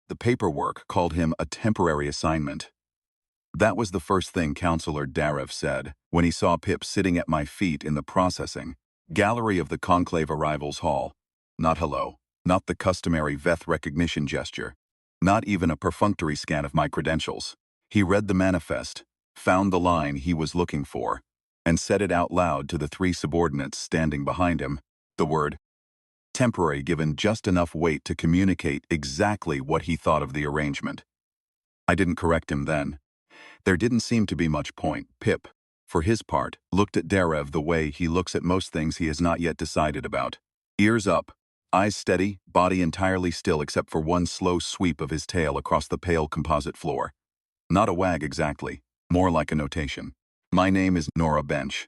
The paperwork called him a temporary assignment. That was the first thing Counselor Darev said when he saw Pip sitting at my feet in the processing gallery of the conclave arrivals hall. Not hello, not the customary Veth recognition gesture, not even a perfunctory scan of my credentials. He read the manifest, found the line he was looking for, and said it out loud to the three subordinates standing behind him. The word temporary given just enough weight to communicate exactly what he thought of the arrangement. I didn't correct him then. There didn't seem to be much point. Pip, for his part, looked at Darev the way he looks at most things he has not yet decided about. Ears up, eyes steady, body entirely still except for one slow sweep of his tail across the pale composite floor. Not a wag exactly, more like a notation. My name is Nora Bench.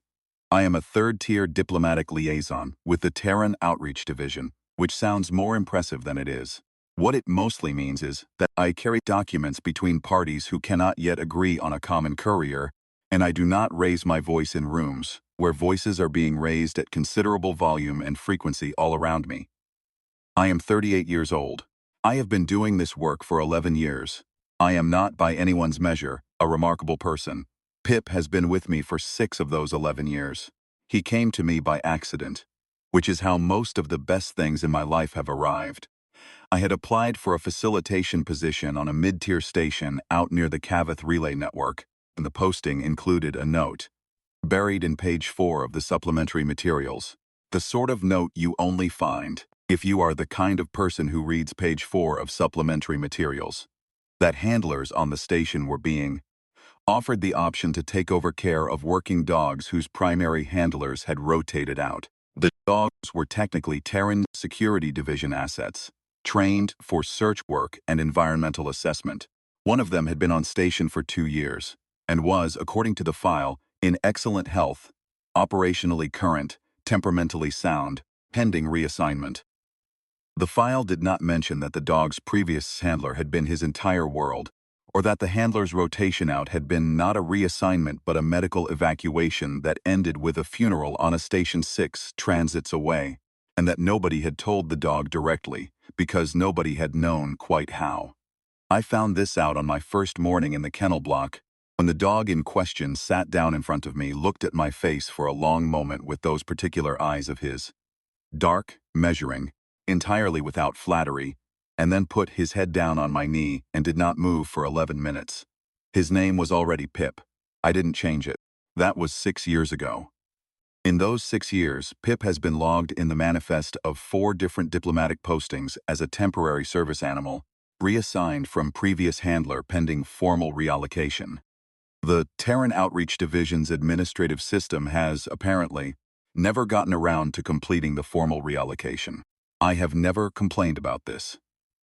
I am a third-tier diplomatic liaison with the Terran Outreach Division, which sounds more impressive than it is. What it mostly means is that I carry documents between parties who cannot yet agree on a common courier, and I do not raise my voice in rooms where voices are being raised at considerable volume and frequency all around me. I am 38 years old. I have been doing this work for 11 years. I am not, by anyone's measure, a remarkable person. Pip has been with me for 6 of those 11 years. He came to me by accident, which is how most of the best things in my life have arrived. I had applied for a facilitation position on a mid-tier station out near the Veth relay network, and the posting included a note, buried in page 4 of the supplementary materials. The sort of note you only find if you are the kind of person who reads page 4 of supplementary materials. That handlers on the station were being offered the option to take over care of working dogs whose primary handlers had rotated out. The dogs were technically Terran Security Division assets, trained for search work and environmental assessment. One of them had been on station for 2 years, and was, according to the file, in excellent health, operationally current, temperamentally sound, pending reassignment. The file did not mention that the dog's previous handler had been his entire world, or that the handler's rotation out had been not a reassignment but a medical evacuation that ended with a funeral on a Station 6 transits away, and that nobody had told the dog directly, because nobody had known quite how. I found this out on my first morning in the kennel block, when the dog in question sat down in front of me, looked at my face for a long moment with those particular eyes of his. Dark, measuring, entirely without flattery, and then put his head down on my knee and did not move for 11 minutes. His name was already Pip. I didn't change it. That was 6 years ago. In those 6 years, Pip has been logged in the manifest of 4 different diplomatic postings as a temporary service animal, reassigned from previous handler pending formal reallocation. The Terran Outreach Division's administrative system has, apparently, never gotten around to completing the formal reallocation. I have never complained about this.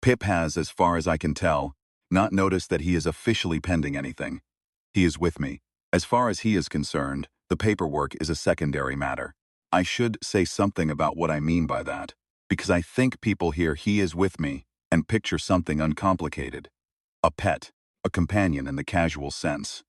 Pip has, as far as I can tell, not noticed that he is officially pending anything. He is with me. As far as he is concerned, the paperwork is a secondary matter. I should say something about what I mean by that, because I think people hear "he is with me" and picture something uncomplicated. A pet, a companion in the casual sense.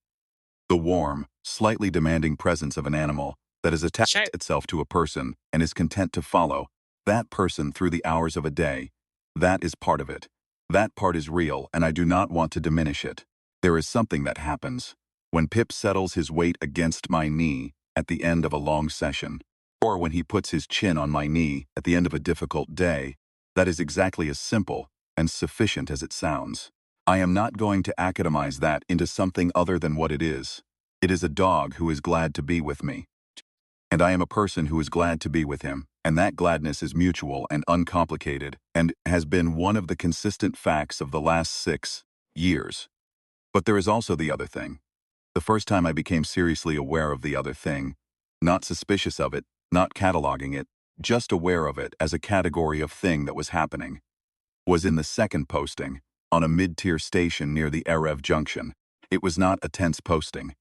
The warm, slightly demanding presence of an animal that has attached itself to a person and is content to follow that person through the hours of a day. That is part of it. That part is real, and I do not want to diminish it. There is something that happens when Pip settles his weight against my knee at the end of a long session, or when he puts his chin on my knee at the end of a difficult day, that is exactly as simple and sufficient as it sounds. I am not going to academize that into something other than what it is. It is a dog who is glad to be with me. And I am a person who is glad to be with him, and that gladness is mutual and uncomplicated, and has been one of the consistent facts of the last 6 years. But there is also the other thing. The first time I became seriously aware of the other thing, not suspicious of it, not cataloging it, just aware of it as a category of thing that was happening, was in the second posting, on a mid-tier station near the Erev Junction. It was not a tense posting.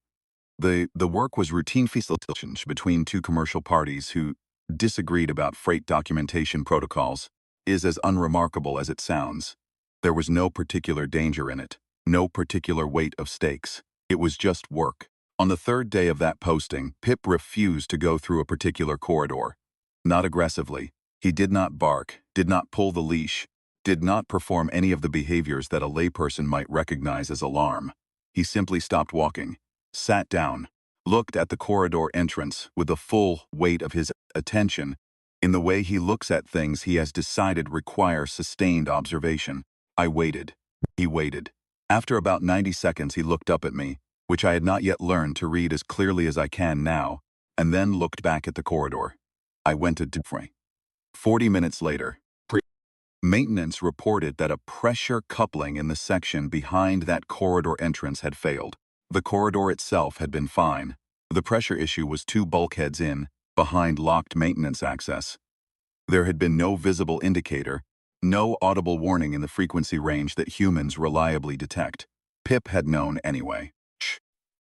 The work was routine facilitation between 2 commercial parties who disagreed about freight documentation protocols, is as unremarkable as it sounds. There was no particular danger in it, no particular weight of stakes. It was just work. On the 3rd day of that posting, Pip refused to go through a particular corridor. Not aggressively. He did not bark, did not pull the leash, did not perform any of the behaviors that a layperson might recognize as alarm. He simply stopped walking, sat down, looked at the corridor entrance with the full weight of his attention in the way he looks at things he has decided require sustained observation. I waited. He waited. After about 90 seconds, he looked up at me, which I had not yet learned to read as clearly as I can now, and then looked back at the corridor. I went to Frey. 40 minutes later, maintenance reported that a pressure coupling in the section behind that corridor entrance had failed. The corridor itself had been fine. The pressure issue was two bulkheads behind locked maintenance access. There had been no visible indicator, no audible warning in the frequency range that humans reliably detect. Pip had known anyway.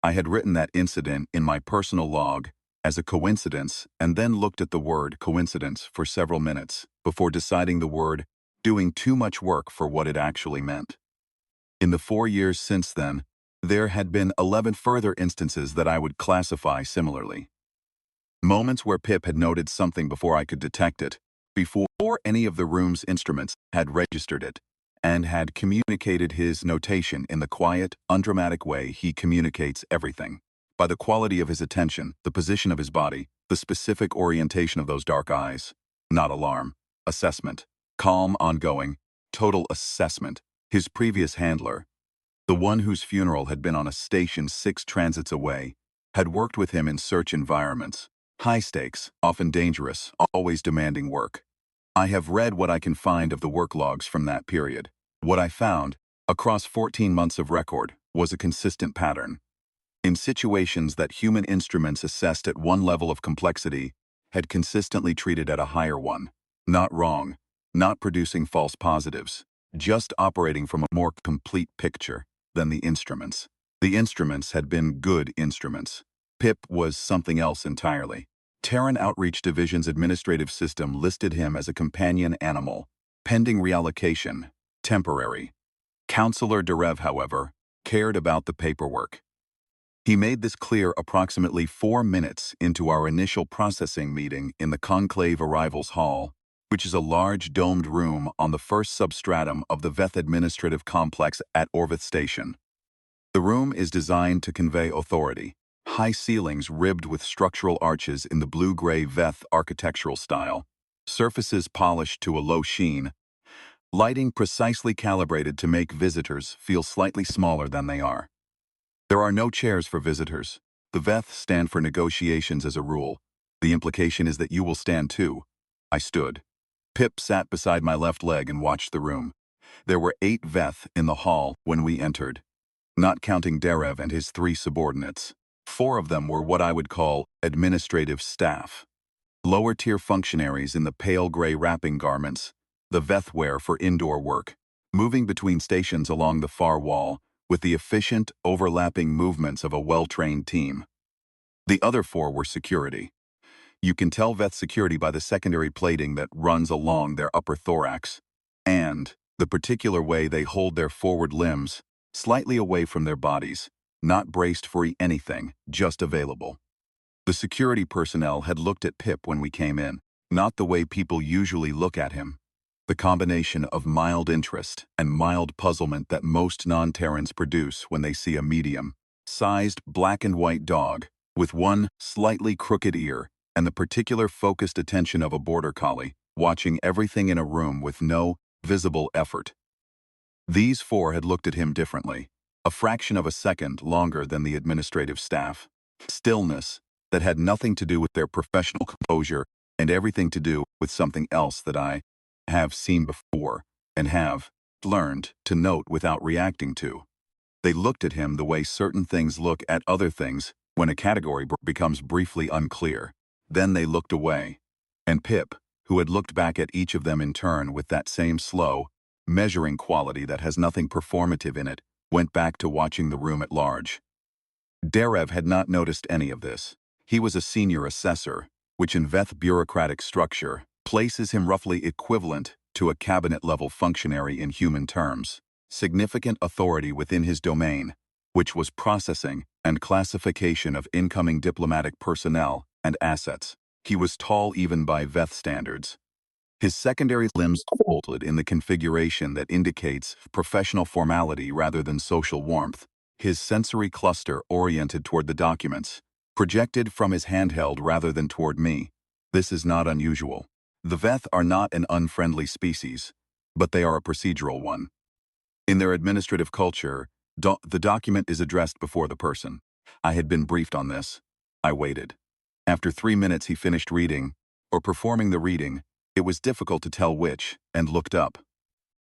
I had written that incident in my personal log as a coincidence and then looked at the word coincidence for several minutes before deciding the word doing too much work for what it actually meant. In the 4 years since then, there had been 11 further instances that I would classify similarly. Moments where Pip had noted something before I could detect it, before any of the room's instruments had registered it, and had communicated his notation in the quiet, undramatic way he communicates everything. By the quality of his attention, the position of his body, the specific orientation of those dark eyes. Not alarm. Assessment. Calm, ongoing, total assessment. His previous handler, the one whose funeral had been on a station 6 transits away, had worked with him in search environments. High stakes, often dangerous, always demanding work. I have read what I can find of the work logs from that period. What I found, across 14 months of record, was a consistent pattern. In situations that human instruments assessed at one level of complexity had consistently treated at a higher one. Not wrong, not producing false positives, just operating from a more complete picture than the instruments. The instruments had been good instruments. Pip was something else entirely. Terran Outreach Division's administrative system listed him as a companion animal, pending reallocation, temporary. Counselor Derev, however, cared about the paperwork. He made this clear approximately 4 minutes into our initial processing meeting in the Conclave Arrivals Hall, which is a large domed room on the first substratum of the Veth administrative complex at Veth Station. The room is designed to convey authority. High ceilings ribbed with structural arches in the blue-gray Veth architectural style. Surfaces polished to a low sheen. Lighting precisely calibrated to make visitors feel slightly smaller than they are. There are no chairs for visitors. The Veth stand for negotiations as a rule. The implication is that you will stand too. I stood. Pip sat beside my left leg and watched the room. There were 8 Veth in the hall when we entered, not counting Derev and his 3 subordinates. 4 of them were what I would call administrative staff. Lower-tier functionaries in the pale gray wrapping garments, the Veth wear for indoor work, moving between stations along the far wall with the efficient, overlapping movements of a well-trained team. The other 4 were security. You can tell Veth security by the secondary plating that runs along their upper thorax, and the particular way they hold their forward limbs, slightly away from their bodies, not braced for anything, just available. The security personnel had looked at Pip when we came in, not the way people usually look at him. The combination of mild interest and mild puzzlement that most non-Terrans produce when they see a medium-sized black and white dog with one slightly crooked ear and the particular focused attention of a border collie, watching everything in a room with no visible effort. These 4 had looked at him differently, a fraction of a second longer than the administrative staff. Stillness that had nothing to do with their professional composure and everything to do with something else that I have seen before and have learned to note without reacting to. They looked at him the way certain things look at other things when a category becomes briefly unclear. Then they looked away. And Pip, who had looked back at each of them in turn with that same slow, measuring quality that has nothing performative in it, went back to watching the room at large. Derev had not noticed any of this. He was a senior assessor, which in Veth bureaucratic structure places him roughly equivalent to a cabinet-level functionary in human terms. Significant authority within his domain, which was processing and classification of incoming diplomatic personnel and assets. He was tall even by Veth standards. His secondary limbs folded in the configuration that indicates professional formality rather than social warmth. His sensory cluster oriented toward the documents, projected from his handheld rather than toward me. This is not unusual. The Veth are not an unfriendly species, but they are a procedural one. In their administrative culture, the document is addressed before the person. I had been briefed on this. I waited. After 3 minutes he finished reading, or performing the reading. It was difficult to tell which, and looked up.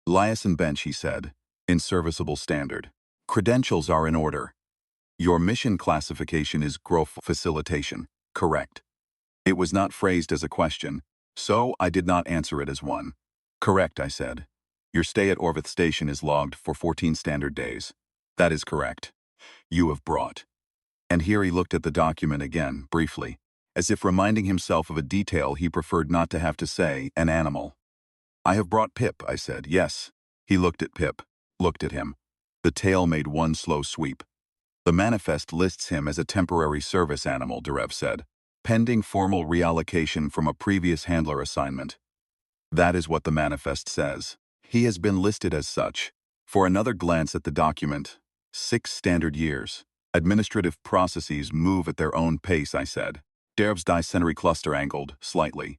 Liaison bench, he said, in serviceable standard. Credentials are in order. Your mission classification is growth facilitation, correct. It was not phrased as a question, so I did not answer it as one. Correct, I said. Your stay at Veth Station is logged for 14 standard days. That is correct. You have brought. And here he looked at the document again, briefly, as if reminding himself of a detail he preferred not to have to say, an animal. I have brought Pip, I said. Yes. He looked at Pip, looked at him. The tail made one slow sweep. The manifest lists him as a temporary service animal, Derev said, pending formal reallocation from a previous handler assignment. That is what the manifest says. He has been listed as such. For another glance at the document, 6 standard years. Administrative processes move at their own pace, I said. Derev's dysentery cluster angled, slightly.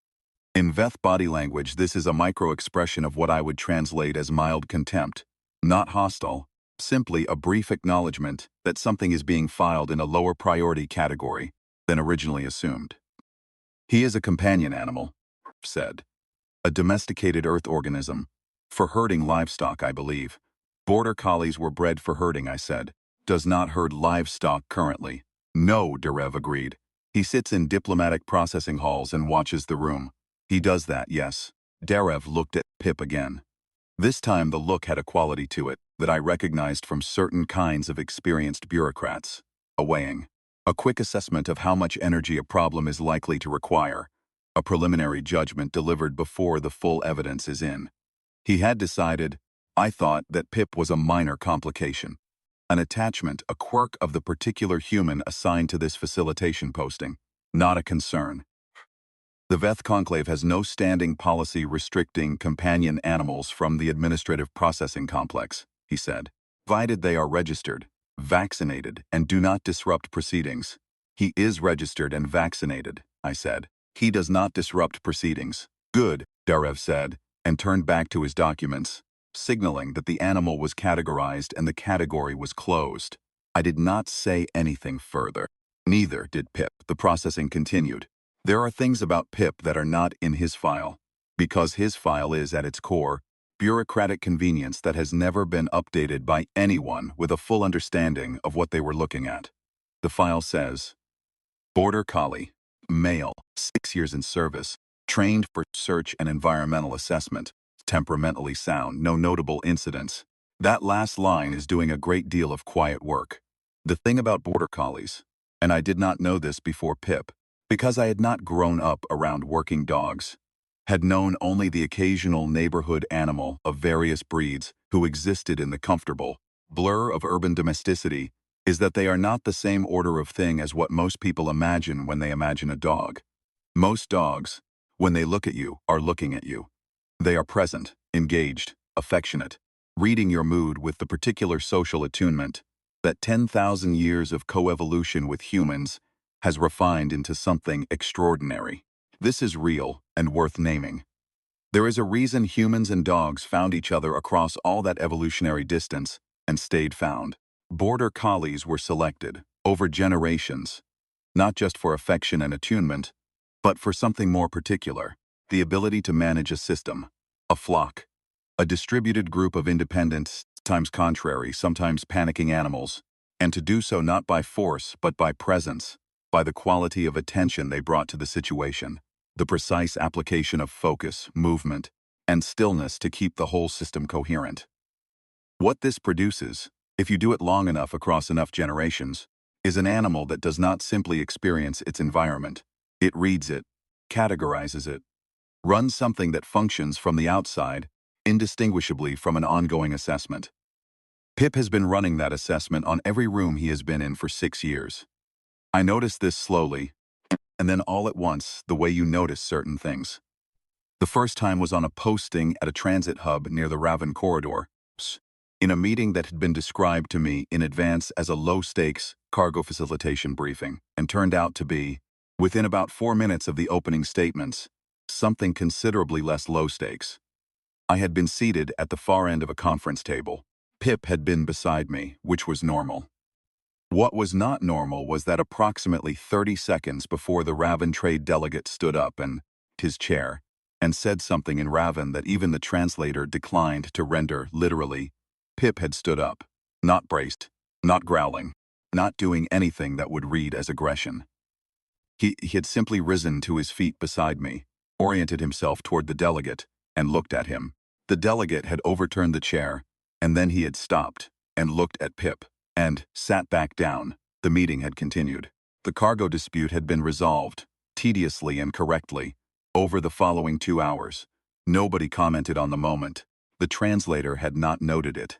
In Veth body language, this is a micro-expression of what I would translate as mild contempt. Not hostile, simply a brief acknowledgement that something is being filed in a lower priority category than originally assumed. He is a companion animal, said. A domesticated earth organism. For herding livestock, I believe. Border collies were bred for herding, I said. Does not herd livestock currently. No, Derev agreed. He sits in diplomatic processing halls and watches the room. He does that, yes. Derev looked at Pip again. This time the look had a quality to it that I recognized from certain kinds of experienced bureaucrats. A weighing. A quick assessment of how much energy a problem is likely to require. A preliminary judgment delivered before the full evidence is in. He had decided, I thought, that Pip was a minor complication. An attachment, a quirk of the particular human assigned to this facilitation posting. Not a concern. The Veth Conclave has no standing policy restricting companion animals from the administrative processing complex, he said, provided they are registered, vaccinated, and do not disrupt proceedings. He is registered and vaccinated, I said. He does not disrupt proceedings. Good, Derev said, and turned back to his documents, signaling that the animal was categorized and the category was closed. I did not say anything further. Neither did Pip. The processing continued. There are things about Pip that are not in his file, because his file is, at its core, bureaucratic convenience that has never been updated by anyone with a full understanding of what they were looking at. The file says, Border Collie, male, 6 years in service, trained for search and environmental assessment, temperamentally sound, no notable incidents. That last line is doing a great deal of quiet work. The thing about Border Collies, and I did not know this before Pip, because I had not grown up around working dogs, had known only the occasional neighborhood animal of various breeds who existed in the comfortable blur of urban domesticity, is that they are not the same order of thing as what most people imagine when they imagine a dog. Most dogs, when they look at you, are looking at you. They are present, engaged, affectionate, reading your mood with the particular social attunement that 10,000 years of coevolution with humans has refined into something extraordinary. This is real and worth naming. There is a reason humans and dogs found each other across all that evolutionary distance and stayed found. Border collies were selected, over generations, not just for affection and attunement, but for something more particular, the ability to manage a system, a flock, a distributed group of independent, sometimes contrary, sometimes panicking animals, and to do so not by force but by presence, by the quality of attention they brought to the situation, the precise application of focus, movement, and stillness to keep the whole system coherent. What this produces, if you do it long enough across enough generations, is an animal that does not simply experience its environment. It reads it, categorizes it, runs something that functions from the outside, indistinguishably from an ongoing assessment. Pip has been running that assessment on every room he has been in for 6 years. I noticed this slowly, and then all at once, the way you notice certain things. The first time was on a posting at a transit hub near the Raven corridor, in a meeting that had been described to me in advance as a low-stakes cargo facilitation briefing and turned out to be, within about 4 minutes of the opening statements, something considerably less low-stakes. I had been seated at the far end of a conference table. Pip had been beside me, which was normal. What was not normal was that approximately 30 seconds before the Raven trade delegate stood up and his chair and said something in Raven that even the translator declined to render literally, Pip had stood up, not braced, not growling, not doing anything that would read as aggression. He had simply risen to his feet beside me, oriented himself toward the delegate, and looked at him. The delegate had overturned the chair, and then he had stopped and looked at Pip and sat back down. The meeting had continued. The cargo dispute had been resolved, tediously and correctly, over the following 2 hours. Nobody commented on the moment. The translator had not noted it.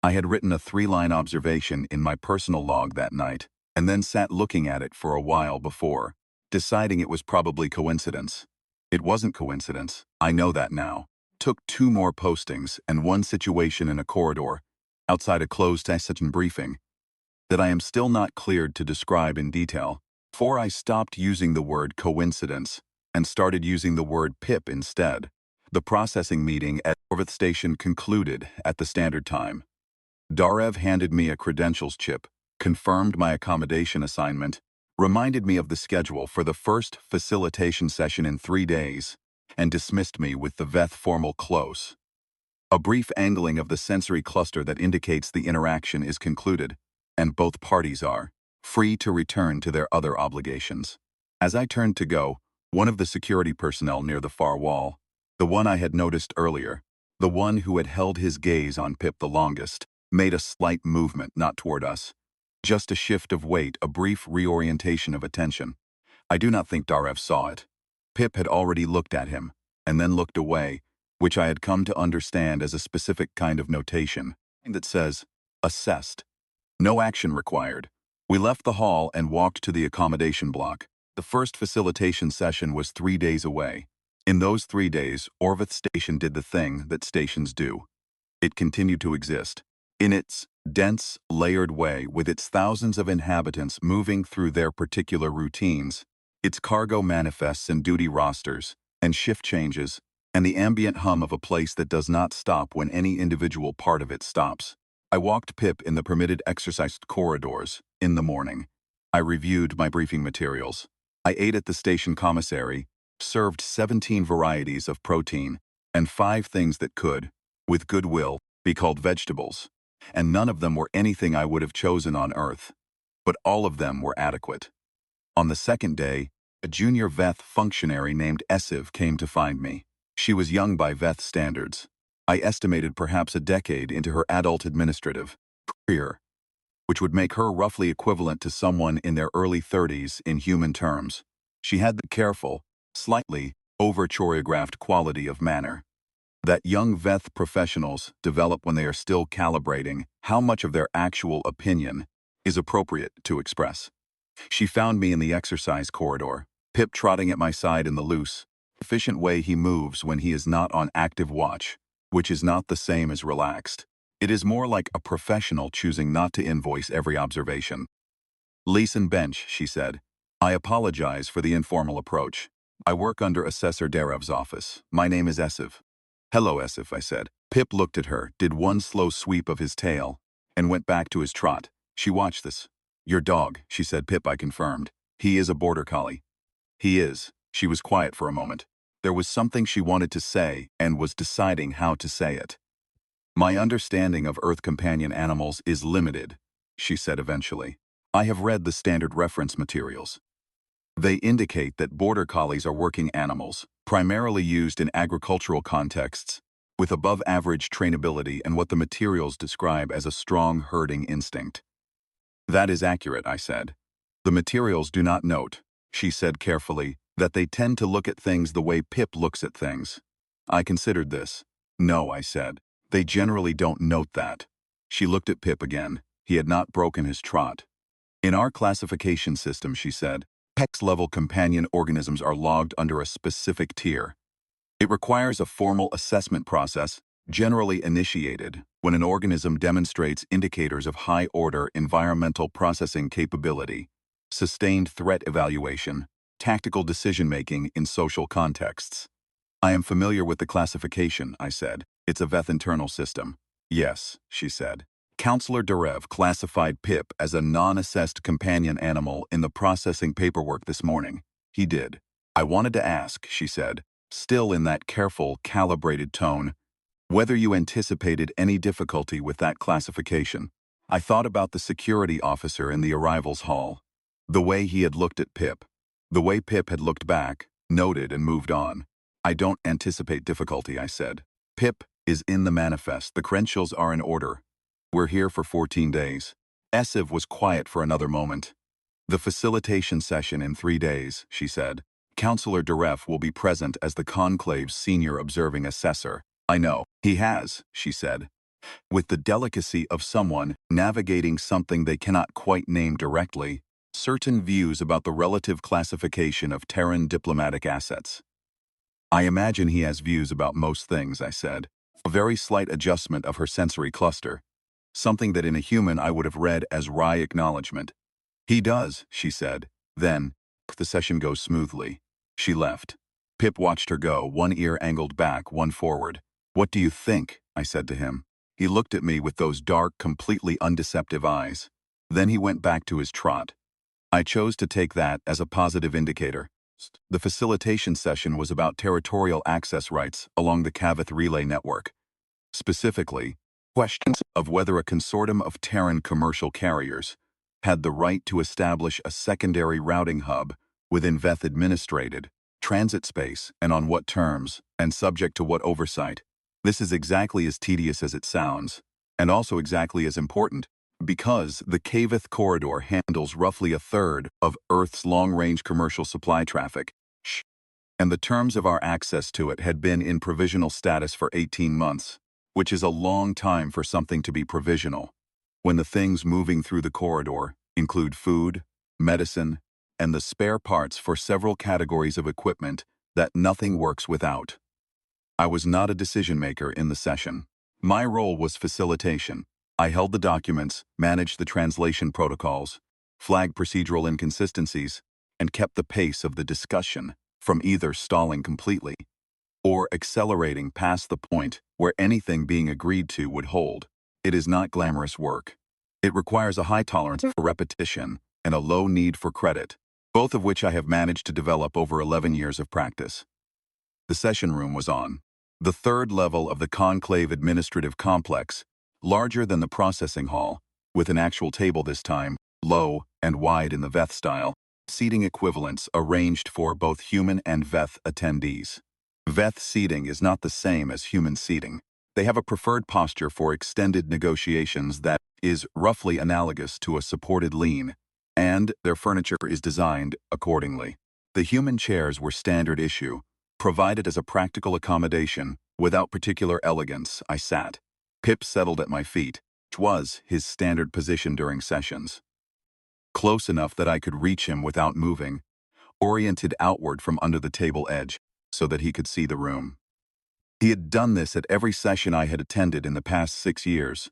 I had written a 3-line observation in my personal log that night, and then sat looking at it for a while before, deciding it was probably coincidence. It wasn't coincidence, I know that now. Took 2 more postings and 1 situation in a corridor, outside a closed session briefing, that I am still not cleared to describe in detail, for I stopped using the word coincidence and started using the word Pip instead. The processing meeting at Veth station concluded at the standard time. Darev handed me a credentials chip, confirmed my accommodation assignment, reminded me of the schedule for the first facilitation session in 3 days, and dismissed me with the Veth formal close. A brief angling of the sensory cluster that indicates the interaction is concluded, and both parties are free to return to their other obligations. As I turned to go, one of the security personnel near the far wall, the one I had noticed earlier, the one who had held his gaze on Pip the longest, made a slight movement, not toward us. Just a shift of weight, a brief reorientation of attention. I do not think Darev saw it. Pip had already looked at him, and then looked away, which I had come to understand as a specific kind of notation that says, assessed. No action required. We left the hall and walked to the accommodation block. The first facilitation session was 3 days away. In those 3 days, Veth station did the thing that stations do. It continued to exist. In its dense, layered way, with its thousands of inhabitants moving through their particular routines, its cargo manifests and duty rosters, and shift changes, and the ambient hum of a place that does not stop when any individual part of it stops. I walked Pip in the permitted exercise corridors in the morning. I reviewed my briefing materials. I ate at the station commissary, served 17 varieties of protein, and 5 things that could, with goodwill, be called vegetables. And none of them were anything I would have chosen on Earth. But all of them were adequate. On the second day, a junior Veth functionary named Esiv came to find me. She was young by Veth standards. I estimated perhaps a decade into her adult administrative career, which would make her roughly equivalent to someone in their early 30s in human terms. She had the careful, slightly over-choreographed quality of manner that young Veth professionals develop when they are still calibrating how much of their actual opinion is appropriate to express. She found me in the exercise corridor, Pip trotting at my side in the loose, efficient way he moves when he is not on active watch, which is not the same as relaxed. It is more like a professional choosing not to invoice every observation. "Liaison bench," she said. "I apologize for the informal approach. I work under Assessor Darev's office. My name is Esiv." "Hello, Esiv," I said. Pip looked at her, did one slow sweep of his tail, and went back to his trot. She watched this. "Your dog," she said. "Pip," I confirmed. "He is a border collie." "He is." She was quiet for a moment. There was something she wanted to say and was deciding how to say it. "My understanding of Earth companion animals is limited," she said eventually. "I have read the standard reference materials. They indicate that border collies are working animals, primarily used in agricultural contexts, with above-average trainability and what the materials describe as a strong herding instinct." "That is accurate," I said. "The materials do not note," she said carefully, "that they tend to look at things the way Pip looks at things." I considered this. "No," I said. "They generally don't note that." She looked at Pip again. He had not broken his trot. "In our classification system," she said, "PEX-level companion organisms are logged under a specific tier. It requires a formal assessment process, generally initiated when an organism demonstrates indicators of high-order environmental processing capability, sustained threat evaluation, tactical decision-making in social contexts. I am familiar with the classification, I said. It's a Veth internal system. Yes, she said. Counselor Darev classified Pip as a non-assessed companion animal in the processing paperwork this morning. He did. I wanted to ask, she said, still in that careful, calibrated tone, whether you anticipated any difficulty with that classification. I thought about the security officer in the arrivals hall. The way he had looked at Pip. The way Pip had looked back, noted and moved on. I don't anticipate difficulty, I said. Pip is in the manifest. The credentials are in order. We're here for 14 days. Esiv was quiet for another moment. The facilitation session in 3 days, she said. Counselor Darev will be present as the conclave's senior observing assessor. I know. He has, she said, with the delicacy of someone navigating something they cannot quite name directly, certain views about the relative classification of Terran diplomatic assets. I imagine he has views about most things, I said. A very slight adjustment of her sensory cluster. Something that in a human I would have read as wry acknowledgement. He does, she said. Then, the session goes smoothly. She left. Pip watched her go, one ear angled back, one forward. What do you think? I said to him. He looked at me with those dark, completely undeceptive eyes. Then he went back to his trot. I chose to take that as a positive indicator. The facilitation session was about territorial access rights along the Veth relay network. Specifically, questions of whether a consortium of Terran commercial carriers had the right to establish a secondary routing hub within Veth administrated transit space and on what terms and subject to what oversight. This is exactly as tedious as it sounds, and also exactly as important, because the Veth corridor handles roughly a third of Earth's long-range commercial supply traffic, and the terms of our access to it had been in provisional status for 18 months, which is a long time for something to be provisional, when the things moving through the corridor include food, medicine, and the spare parts for several categories of equipment that nothing works without. I was not a decision-maker in the session. My role was facilitation. I held the documents, managed the translation protocols, flagged procedural inconsistencies, and kept the pace of the discussion from either stalling completely or accelerating past the point where anything being agreed to would hold. It is not glamorous work. It requires a high tolerance for repetition and a low need for credit, both of which I have managed to develop over 11 years of practice. The session room was on the third level of the conclave administrative complex, larger than the processing hall, with an actual table this time, low and wide in the Veth style, seating equivalents arranged for both human and Veth attendees. Veth seating is not the same as human seating. They have a preferred posture for extended negotiations that is roughly analogous to a supported lean, and their furniture is designed accordingly. The human chairs were standard issue, provided as a practical accommodation. Without particular elegance, I sat. Pip settled at my feet, which was his standard position during sessions. Close enough that I could reach him without moving, oriented outward from under the table edge, so that he could see the room. He had done this at every session I had attended in the past 6 years,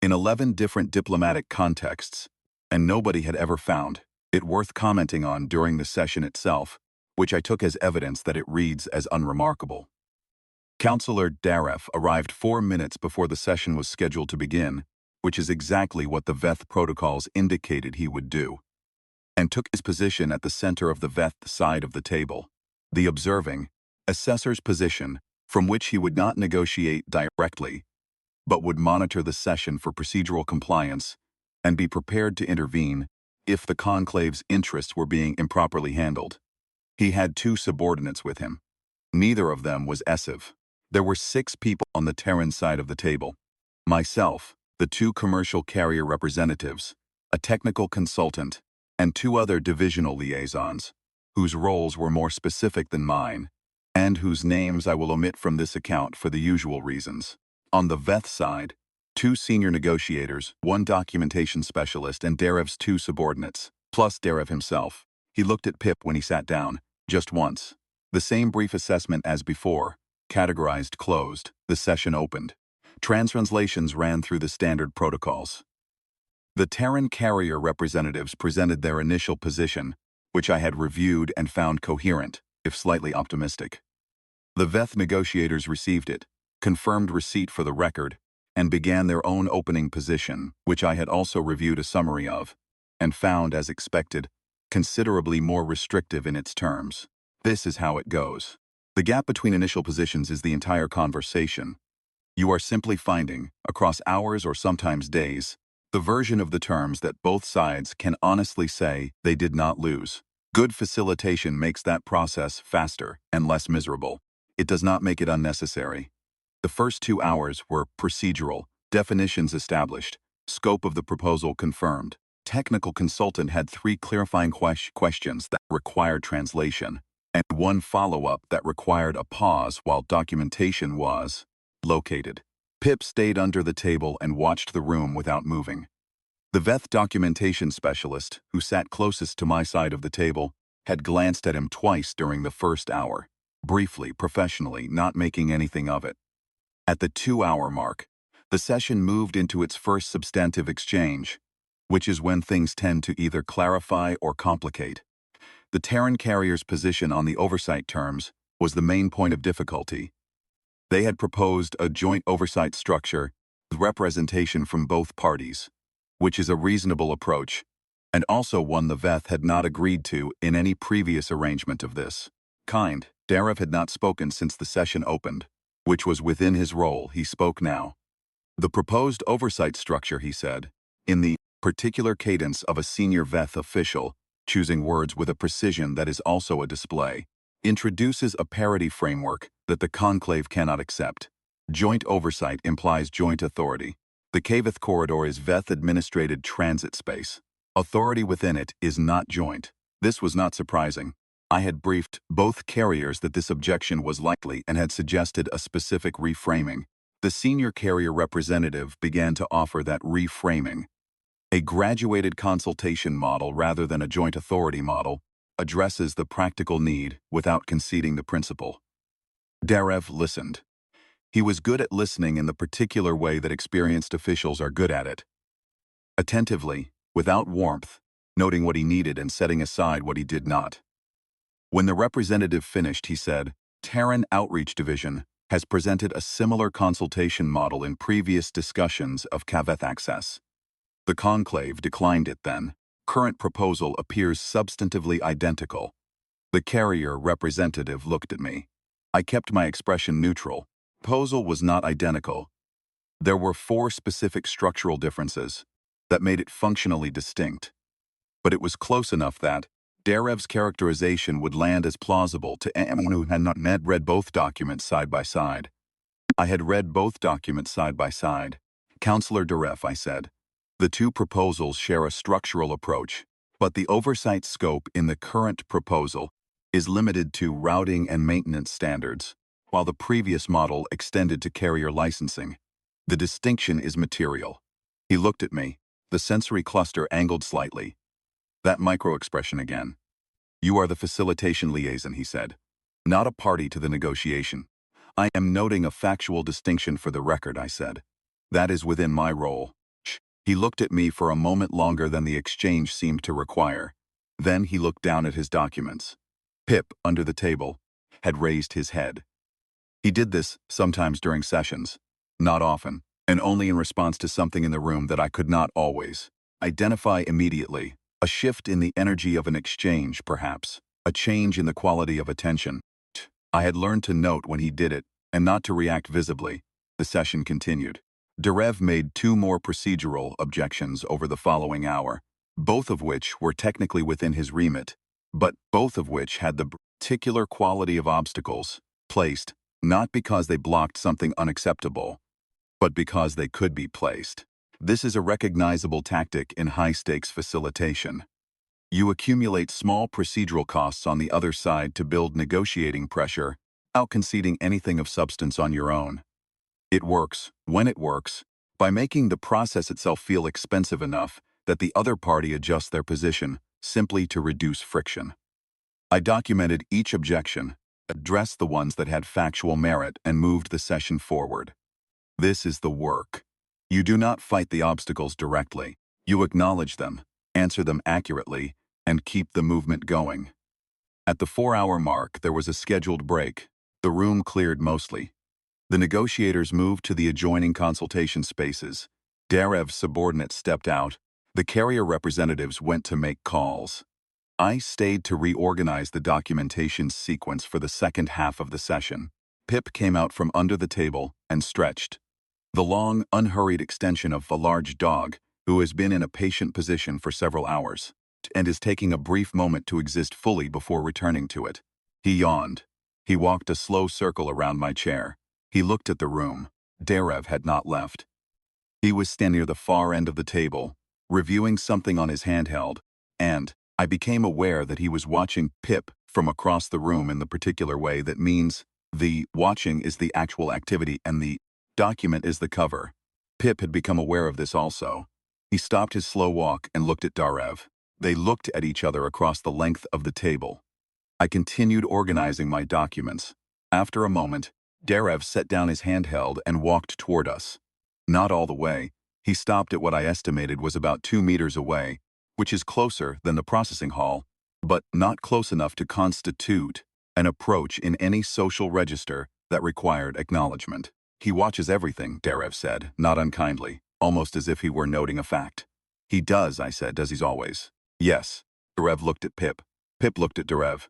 in 11 different diplomatic contexts, and nobody had ever found it worth commenting on during the session itself, which I took as evidence that it reads as unremarkable. Counselor Darev arrived 4 minutes before the session was scheduled to begin, which is exactly what the Veth protocols indicated he would do, and took his position at the center of the Veth side of the table, the observing, assessor's position, from which he would not negotiate directly, but would monitor the session for procedural compliance and be prepared to intervene if the conclave's interests were being improperly handled. He had 2 subordinates with him. Neither of them was Esiv. There were 6 people on the Terran side of the table. Myself, the 2 commercial carrier representatives, a technical consultant, and 2 other divisional liaisons, whose roles were more specific than mine, and whose names I will omit from this account for the usual reasons. On the Veth side, 2 senior negotiators, 1 documentation specialist, and Darev's 2 subordinates, plus Darev himself. He looked at Pip when he sat down, just once. The same brief assessment as before, categorized closed, the session opened. Translations ran through the standard protocols. The Terran carrier representatives presented their initial position, which I had reviewed and found coherent, if slightly optimistic. The Veth negotiators received it, confirmed receipt for the record, and began their own opening position, which I had also reviewed a summary of, and found, as expected, considerably more restrictive in its terms. This is how it goes. The gap between initial positions is the entire conversation. You are simply finding, across hours or sometimes days, the version of the terms that both sides can honestly say they did not lose. Good facilitation makes that process faster and less miserable. It does not make it unnecessary. The first 2 hours were procedural, definitions established, scope of the proposal confirmed. Technical consultant had 3 clarifying questions that required translation, and 1 follow-up that required a pause while documentation was located. Pip stayed under the table and watched the room without moving. The Veth documentation specialist, who sat closest to my side of the table, had glanced at him twice during the first hour, briefly, professionally, not making anything of it. At the 2-hour mark, the session moved into its first substantive exchange, which is when things tend to either clarify or complicate. The Terran carrier's position on the oversight terms was the main point of difficulty. They had proposed a joint oversight structure with representation from both parties, which is a reasonable approach, and also one the Veth had not agreed to in any previous arrangement of this kind. Darev had not spoken since the session opened, which was within his role. He spoke now. The proposed oversight structure, he said, in the particular cadence of a senior Veth official, choosing words with a precision that is also a display, introduces a parity framework that the conclave cannot accept. Joint oversight implies joint authority. The Veth corridor is Veth-administrated transit space. Authority within it is not joint. This was not surprising. I had briefed both carriers that this objection was likely and had suggested a specific reframing. The senior carrier representative began to offer that reframing. A graduated consultation model rather than a joint authority model addresses the practical need without conceding the principle. Darev listened. He was good at listening in the particular way that experienced officials are good at it. Attentively, without warmth, noting what he needed and setting aside what he did not. When the representative finished, he said, Terran Outreach Division has presented a similar consultation model in previous discussions of Veth access. The conclave declined it then. Current proposal appears substantively identical. The carrier representative looked at me. I kept my expression neutral. Proposal was not identical. There were 4 specific structural differences that made it functionally distinct. But it was close enough that Darev's characterization would land as plausible to anyone who had not read both documents side by side. I had read both documents side by side. Counselor Darev, I said, the 2 proposals share a structural approach, but the oversight scope in the current proposal is limited to routing and maintenance standards, while the previous model extended to carrier licensing. The distinction is material. He looked at me, the sensory cluster angled slightly. That micro-expression again. You are the facilitation liaison, he said, not a party to the negotiation. I am noting a factual distinction for the record, I said. That is within my role. He looked at me for a moment longer than the exchange seemed to require. Then he looked down at his documents. Pip, under the table, had raised his head. He did this sometimes during sessions, not often, and only in response to something in the room that I could not always identify immediately. A shift in the energy of an exchange, perhaps. A change in the quality of attention. I had learned to note when he did it, and not to react visibly. The session continued. Darev made 2 more procedural objections over the following hour, both of which were technically within his remit, but both of which had the particular quality of obstacles placed, not because they blocked something unacceptable, but because they could be placed. This is a recognizable tactic in high-stakes facilitation. You accumulate small procedural costs on the other side to build negotiating pressure, without conceding anything of substance on your own. It works, when it works, by making the process itself feel expensive enough that the other party adjusts their position, simply to reduce friction. I documented each objection, addressed the ones that had factual merit, and moved the session forward. This is the work. You do not fight the obstacles directly. You acknowledge them, answer them accurately, and keep the movement going. At the 4-hour mark, there was a scheduled break. The room cleared mostly. The negotiators moved to the adjoining consultation spaces. Darev's subordinate stepped out. The carrier representatives went to make calls. I stayed to reorganize the documentation sequence for the second half of the session. Pip came out from under the table and stretched. The long, unhurried extension of a large dog who has been in a patient position for several hours and is taking a brief moment to exist fully before returning to it. He yawned. He walked a slow circle around my chair. He looked at the room. Darev had not left. He was standing near the far end of the table, reviewing something on his handheld, and I became aware that he was watching Pip from across the room in the particular way that means the watching is the actual activity and the document is the cover. Pip had become aware of this also. He stopped his slow walk and looked at Darev. They looked at each other across the length of the table. I continued organizing my documents. After a moment, Darev set down his handheld and walked toward us. Not all the way. He stopped at what I estimated was about 2 meters away, which is closer than the processing hall, but not close enough to constitute an approach in any social register that required acknowledgement. He watches everything, Darev said, not unkindly, almost as if he were noting a fact. He does, I said, does he always? Yes. Darev looked at Pip. Pip looked at Darev.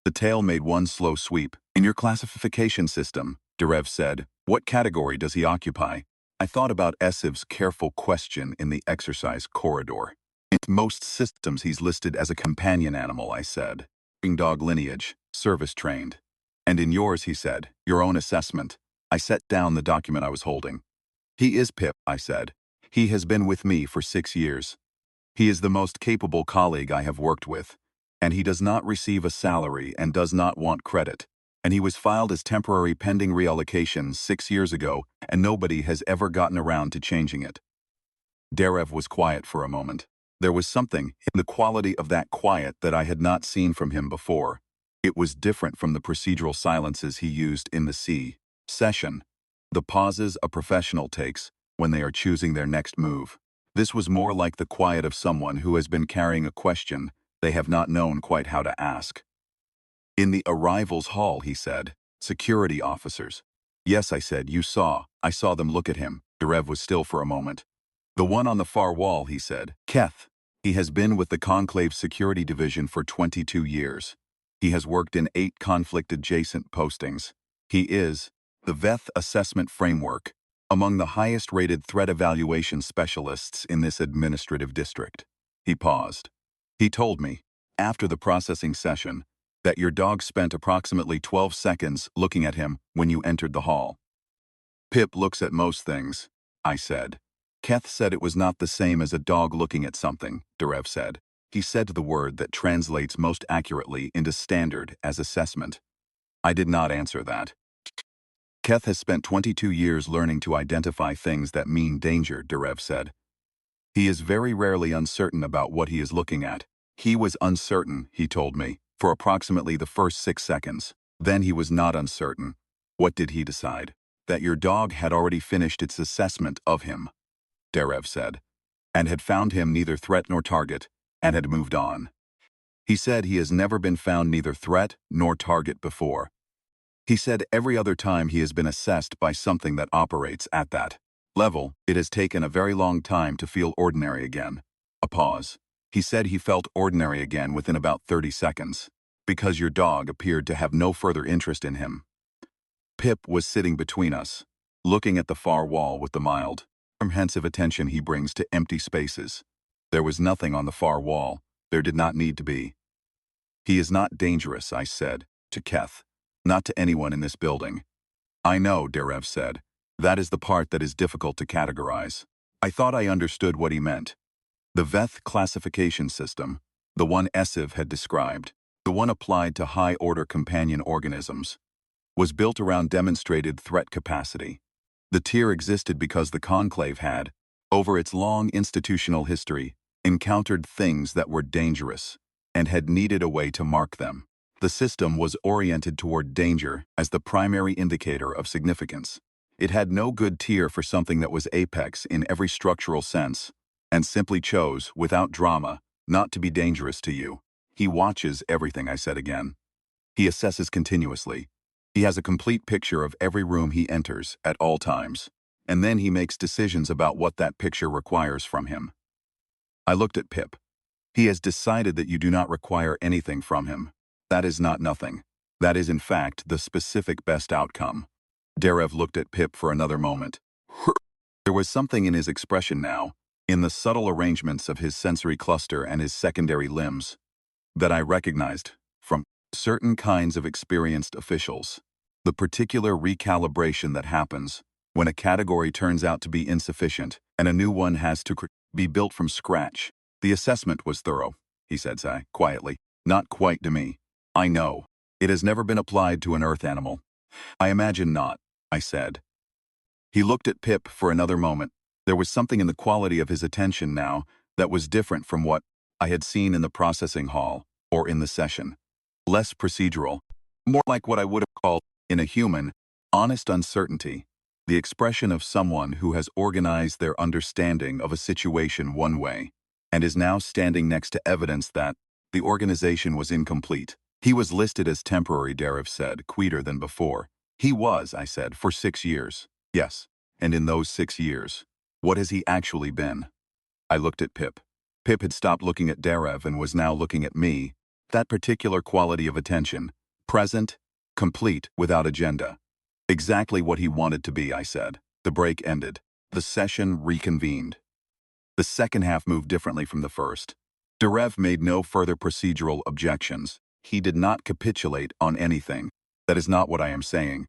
The tail made one slow sweep. In your classification system, Darev said, what category does he occupy? I thought about Essiv's careful question in the exercise corridor. In most systems he's listed as a companion animal, I said. Dog lineage, service-trained. And in yours, he said, your own assessment. I set down the document I was holding. He is Pip, I said. He has been with me for 6 years. He is the most capable colleague I have worked with, and he does not receive a salary and does not want credit. And he was filed as temporary pending reallocation 6 years ago, and nobody has ever gotten around to changing it. Darev was quiet for a moment. There was something in the quality of that quiet that I had not seen from him before. It was different from the procedural silences he used in the session, the pauses a professional takes when they are choosing their next move. This was more like the quiet of someone who has been carrying a question they have not known quite how to ask. In the arrivals hall, he said, security officers. Yes, I said, I saw them look at him. Darev was still for a moment. The one on the far wall, he said, Veth. He has been with the Conclave Security Division for 22 years. He has worked in 8 conflict-adjacent postings. He is the Veth assessment framework, among the highest-rated threat evaluation specialists in this administrative district. He paused. He told me, after the processing session, that your dog spent approximately 12 seconds looking at him when you entered the hall. Pip looks at most things, I said. Veth said it was not the same as a dog looking at something, Darev said. He said the word that translates most accurately into standard as assessment. I did not answer that. Veth has spent 22 years learning to identify things that mean danger, Darev said. He is very rarely uncertain about what he is looking at. He was uncertain, he told me, for approximately the first 6 seconds. Then he was not uncertain. What did he decide? That your dog had already finished its assessment of him, Darev said, and had found him neither threat nor target, and had moved on. He said he has never been found neither threat nor target before. He said every other time he has been assessed by something that operates at that level, it has taken a very long time to feel ordinary again. A pause. He said he felt ordinary again within about 30 seconds, because your dog appeared to have no further interest in him. Pip was sitting between us, looking at the far wall with the mild, comprehensive attention he brings to empty spaces. There was nothing on the far wall. There did not need to be. He is not dangerous, I said, to Veth. Not to anyone in this building. I know, Darev said. That is the part that is difficult to categorize. I thought I understood what he meant. The Veth classification system, the one Essiv had described, the one applied to high-order companion organisms, was built around demonstrated threat capacity. The tier existed because the Conclave had, over its long institutional history, encountered things that were dangerous and had needed a way to mark them. The system was oriented toward danger as the primary indicator of significance. It had no good tier for something that was apex in every structural sense, and simply chose, without drama, not to be dangerous to you. He watches everything, I said again. He assesses continuously. He has a complete picture of every room he enters at all times, and then he makes decisions about what that picture requires from him. I looked at Pip. He has decided that you do not require anything from him. That is not nothing. That is in fact the specific best outcome. Darev looked at Pip for another moment. There was something in his expression now, in the subtle arrangements of his sensory cluster and his secondary limbs, that I recognized from certain kinds of experienced officials. The particular recalibration that happens when a category turns out to be insufficient and a new one has to be built from scratch. The assessment was thorough, he said quietly. Not quite to me. I know. It has never been applied to an earth animal. I imagine not, I said. He looked at Pip for another moment. There was something in the quality of his attention now that was different from what I had seen in the processing hall or in the session. Less procedural, more like what I would have called, in a human, honest uncertainty, the expression of someone who has organized their understanding of a situation one way and is now standing next to evidence that the organization was incomplete. He was listed as temporary, Darev said, quieter than before. He was, I said, for 6 years. Yes, and in those 6 years, what has he actually been? I looked at Pip. Pip had stopped looking at Darev and was now looking at me. That particular quality of attention, present, complete, without agenda. Exactly what he wanted to be, I said. The break ended. The session reconvened. The second half moved differently from the first. Darev made no further procedural objections. He did not capitulate on anything. That is not what I am saying.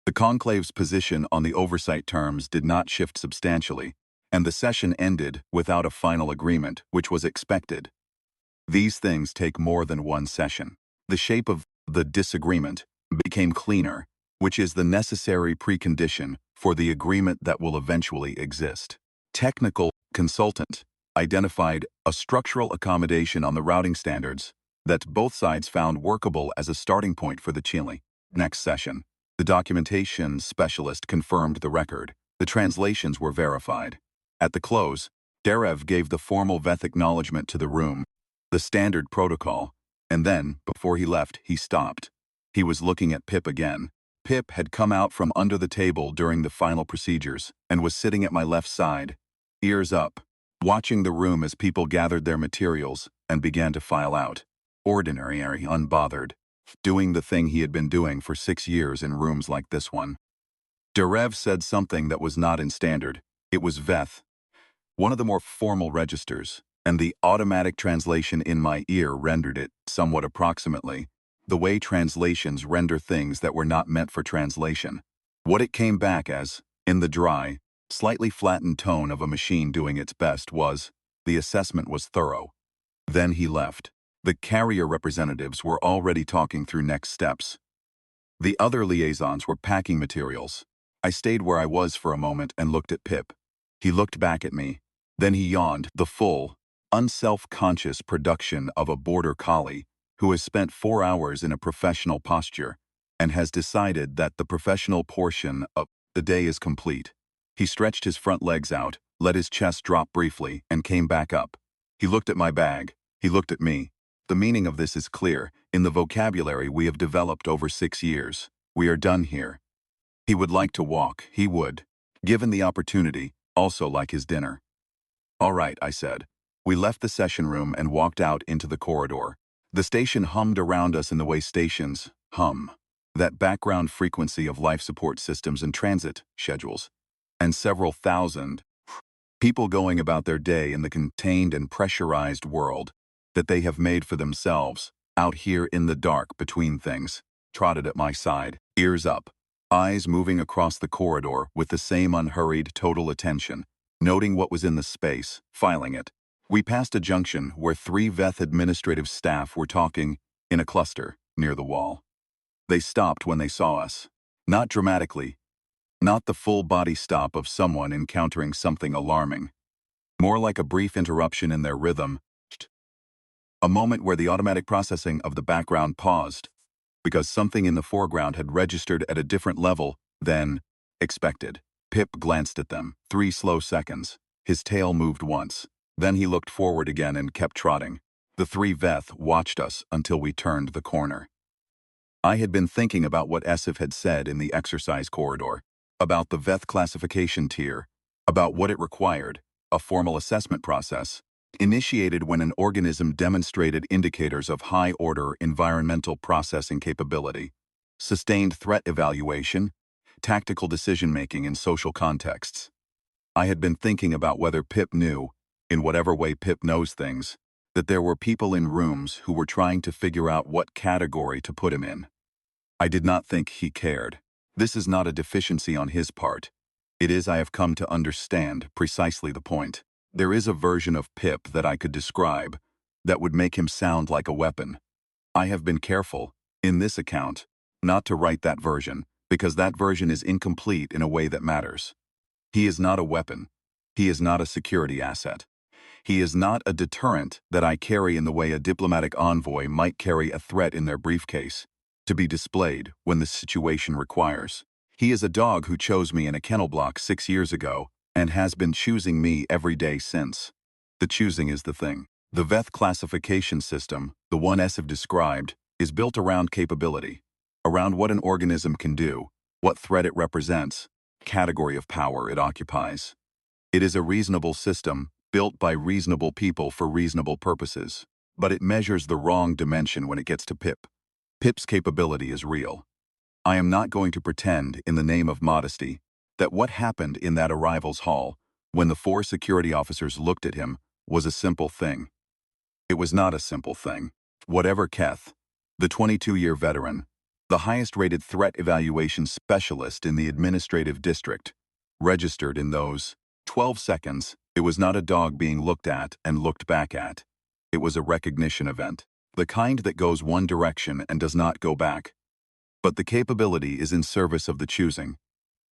The conclave's position on the oversight terms did not shift substantially, and the session ended without a final agreement, which was expected. These things take more than one session. The shape of the disagreement became cleaner, which is the necessary precondition for the agreement that will eventually exist. Technical consultant identified a structural accommodation on the routing standards that both sides found workable as a starting point for the Chile. Next session, the documentation specialist confirmed the record. The translations were verified. At the close, Darev gave the formal Veth acknowledgement to the room, the standard protocol, and then, before he left, he stopped. He was looking at Pip again. Pip had come out from under the table during the final procedures and was sitting at my left side, ears up, watching the room as people gathered their materials and began to file out. Ordinary, unbothered, doing the thing he had been doing for 6 years in rooms like this one. Darev said something that was not in standard. It was Veth, one of the more formal registers, and the automatic translation in my ear rendered it, somewhat approximately, the way translations render things that were not meant for translation. What it came back as, in the dry, slightly flattened tone of a machine doing its best, was, the assessment was thorough. Then he left. The carrier representatives were already talking through next steps. The other liaisons were packing materials. I stayed where I was for a moment and looked at Pip. He looked back at me. Then he yawned, the full, unself-conscious production of a border collie who has spent 4 hours in a professional posture and has decided that the professional portion of the day is complete. He stretched his front legs out, let his chest drop briefly, and came back up. He looked at my bag. He looked at me. The meaning of this is clear. In the vocabulary we have developed over 6 years. We are done here. He would like to walk. He would, given the opportunity, also like his dinner. All right, I said. We left the session room and walked out into the corridor. The station hummed around us in the way stations hum. That background frequency of life support systems and transit schedules. And several thousand people going about their day in the contained and pressurized world that they have made for themselves, out here in the dark between things, trotted at my side, ears up, eyes moving across the corridor with the same unhurried, total attention, noting what was in the space, filing it. We passed a junction where 3 Veth administrative staff were talking in a cluster near the wall. They stopped when they saw us. Not dramatically, not the full-body stop of someone encountering something alarming. More like a brief interruption in their rhythm. A moment where the automatic processing of the background paused, because something in the foreground had registered at a different level than expected. Pip glanced at them. 3 slow seconds. His tail moved once. Then he looked forward again and kept trotting. The 3 Veth watched us until we turned the corner. I had been thinking about what Essif had said in the exercise corridor, about the Veth classification tier, about what it required, a formal assessment process, initiated when an organism demonstrated indicators of high-order environmental processing capability, sustained threat evaluation, tactical decision-making in social contexts. I had been thinking about whether Pip knew, in whatever way Pip knows things, that there were people in rooms who were trying to figure out what category to put him in. I did not think he cared. This is not a deficiency on his part. It is, I have come to understand, precisely the point. There is a version of Pip that I could describe that would make him sound like a weapon. I have been careful, in this account, not to write that version, because that version is incomplete in a way that matters. He is not a weapon. He is not a security asset. He is not a deterrent that I carry in the way a diplomatic envoy might carry a threat in their briefcase, to be displayed when the situation requires. He is a dog who chose me in a kennel block 6 years ago and has been choosing me every day since. The choosing is the thing. The Veth classification system, the one Essif described, is built around capability, around what an organism can do, what threat it represents, category of power it occupies. It is a reasonable system, built by reasonable people for reasonable purposes, but it measures the wrong dimension when it gets to Pip. Pip's capability is real. I am not going to pretend, in the name of modesty, that what happened in that arrivals hall, when the 4 security officers looked at him, was a simple thing. It was not a simple thing. Whatever Keth, the 22-year veteran, the highest-rated threat evaluation specialist in the administrative district, registered in those 12 seconds, it was not a dog being looked at and looked back at. It was a recognition event. The kind that goes one direction and does not go back. But the capability is in service of the choosing.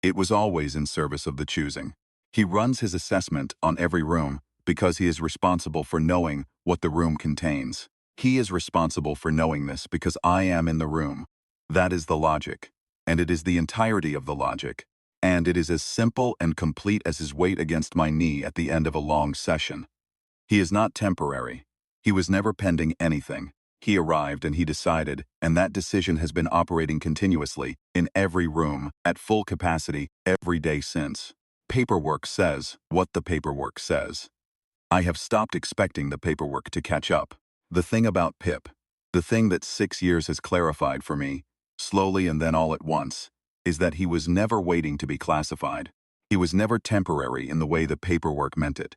It was always in service of the choosing. He runs his assessment on every room because he is responsible for knowing what the room contains. He is responsible for knowing this because I am in the room. That is the logic. And it is the entirety of the logic. And it is as simple and complete as his weight against my knee at the end of a long session. He is not temporary. He was never pending anything. He arrived and he decided, and that decision has been operating continuously, in every room, at full capacity, every day since. Paperwork says what the paperwork says. I have stopped expecting the paperwork to catch up. The thing about Pip, the thing that 6 years has clarified for me, slowly and then all at once, is that he was never waiting to be classified. He was never temporary in the way the paperwork meant it.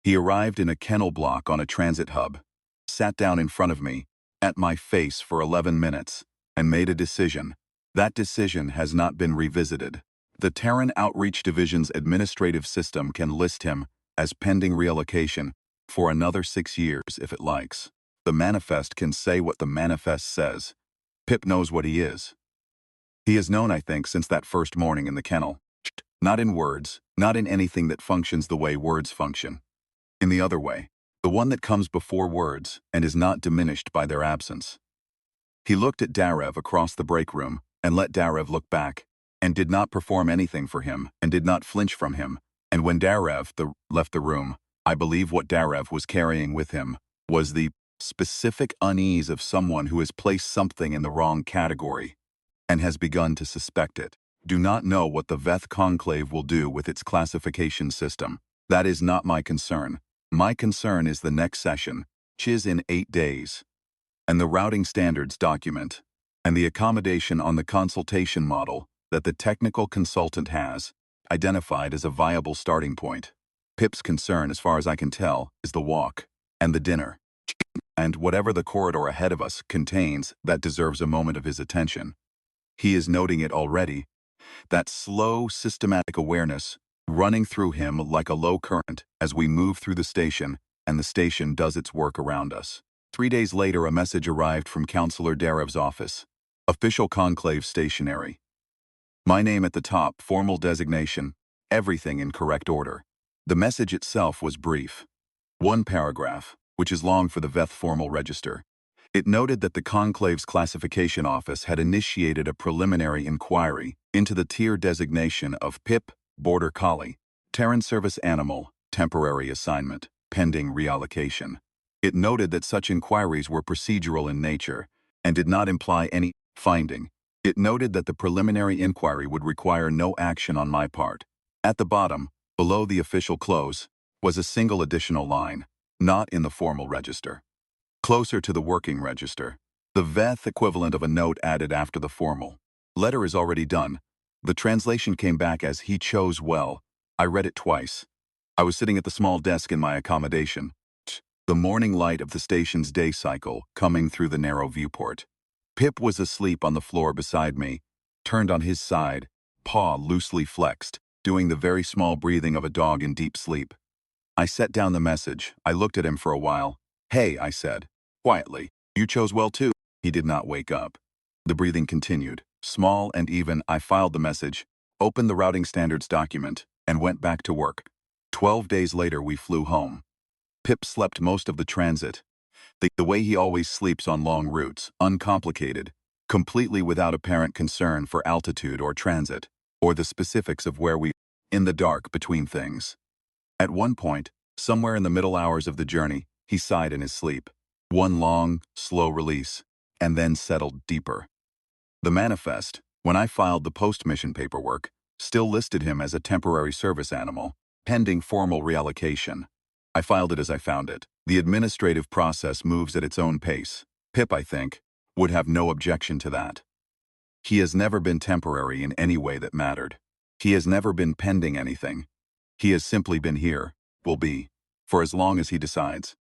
He arrived in a kennel block on a transit hub, sat down in front of me, at my face for 11 minutes, and made a decision. That decision has not been revisited. The Terran Outreach Division's administrative system can list him as pending reallocation for another 6 years if it likes. The manifest can say what the manifest says. Pip knows what he is. He has known, I think, since that first morning in the kennel. Not in words, not in anything that functions the way words function. In the other way, the one that comes before words and is not diminished by their absence. He looked at Darev across the break room and let Darev look back, and did not perform anything for him and did not flinch from him. And when Darev left the room, I believe what Darev was carrying with him was the specific unease of someone who has placed something in the wrong category and has begun to suspect it. Do not know what the Veth conclave will do with its classification system. That is not my concern. My concern is the next session, which is in 8 days, and the routing standards document, and the accommodation on the consultation model that the technical consultant has identified as a viable starting point. Pip's concern, as far as I can tell, is the walk and the dinner, and whatever the corridor ahead of us contains that deserves a moment of his attention. He is noting it already, that slow, systematic awareness running through him like a low current as we move through the station, and the station does its work around us. 3 days later, a message arrived from Counselor Darev's office. Official conclave stationery. My name at the top, formal designation, everything in correct order. The message itself was brief. 1 paragraph. which is long for the Veth formal register. It noted that the Conclave's classification office had initiated a preliminary inquiry into the tier designation of PIP, Border Collie, Terran Service Animal, Temporary Assignment, pending reallocation. It noted that such inquiries were procedural in nature and did not imply any finding. It noted that the preliminary inquiry would require no action on my part. At the bottom, below the official close, was a single additional line, not in the formal register. Closer to the working register, the Veth equivalent of a note added after the formal. Letter is already done. The translation came back as he chose well. I read it twice. I was sitting at the small desk in my accommodation. The morning light of the station's day cycle coming through the narrow viewport. Pip was asleep on the floor beside me, turned on his side, paw loosely flexed, doing the very small breathing of a dog in deep sleep. I set down the message. I looked at him for a while. "Hey," I said, quietly. "You chose well too." He did not wake up. The breathing continued. Small and even, I filed the message, opened the routing standards document, and went back to work. 12 days later, we flew home. Pip slept most of the transit. The way he always sleeps on long routes, uncomplicated, completely without apparent concern for altitude or transit, or the specifics of where we in the dark between things. At one point, somewhere in the middle hours of the journey, he sighed in his sleep. One long, slow release, and then settled deeper. The manifest, when I filed the post-mission paperwork, still listed him as a temporary service animal, pending formal reallocation. I filed it as I found it. The administrative process moves at its own pace. Pip, I think, would have no objection to that. He has never been temporary in any way that mattered. He has never been pending anything. He has simply been here, will be, for as long as he decides.